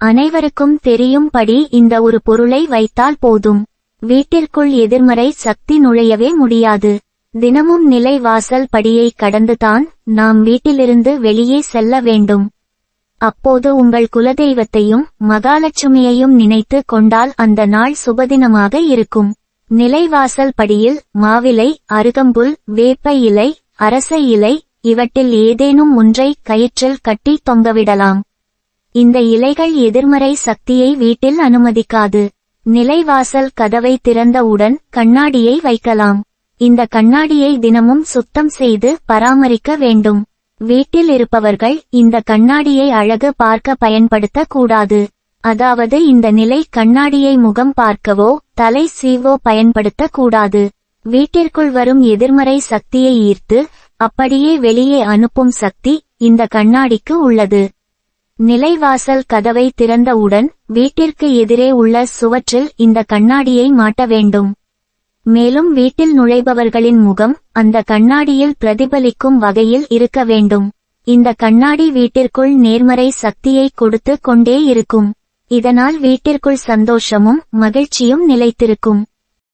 அனைவருக்கும் தெரியும்படி இந்த ஒரு பொருளை வைத்தால் போதும். வீட்டிற்குள் எதிர்மறை சக்தி நுழையவே முடியாது. தினமும் நிலை வாசல் படியை கடந்துதான் நாம் வீட்டிலிருந்து வெளியே செல்ல வேண்டும். அப்போது உங்கள் குலதெய்வத்தையும் மகாலட்சுமியையும் நினைத்து கொண்டால் அந்த நாள் சுபதினமாக இருக்கும். நிலைவாசல் படியில் மாவிலை, அருகம்புல், வேப்ப இலை, அரச இலை இவற்றில் ஏதேனும் ஒன்றை கயிற்றில் கட்டி தொங்கவிடலாம். இந்த இலைகள் எதிர்மறை சக்தியை வீட்டில் அனுமதிக்காது. நிலைவாசல் கதவை திறந்தவுடன் கண்ணாடியை வைக்கலாம். இந்த கண்ணாடியை தினமும் சுத்தம் செய்து பராமரிக்க வேண்டும். வீட்டில் இருப்பவர்கள் இந்த கண்ணாடியை அழகு பார்க்க பயன்படுத்த கூடாது. அதாவது இந்த நிலை கண்ணாடியை முகம் பார்க்கவோ தலை சீவோ பயன்படுத்த கூடாது. வீட்டிற்குள் வரும் எதிர்மறை சக்தியை ஈர்த்து அப்படியே வெளியே அனுப்பும் சக்தி இந்த கண்ணாடிக்கு உள்ளது. நிலைவாசல் கதவை திறந்தவுடன் வீட்டிற்கு எதிரே உள்ள சுவற்றில் இந்த கண்ணாடியை மாட்ட வேண்டும். மேலும் வீட்டில் நுழைபவர்களின் முகம் அந்த கண்ணாடியில் பிரதிபலிக்கும் வகையில் இருக்க வேண்டும். இந்த கண்ணாடி வீட்டிற்குள் நேர்மறை சக்தியை கொடுத்து கொண்டே இருக்கும். இதனால் வீட்டிற்குள் சந்தோஷமும் மகிழ்ச்சியும் நிலைத்திருக்கும்.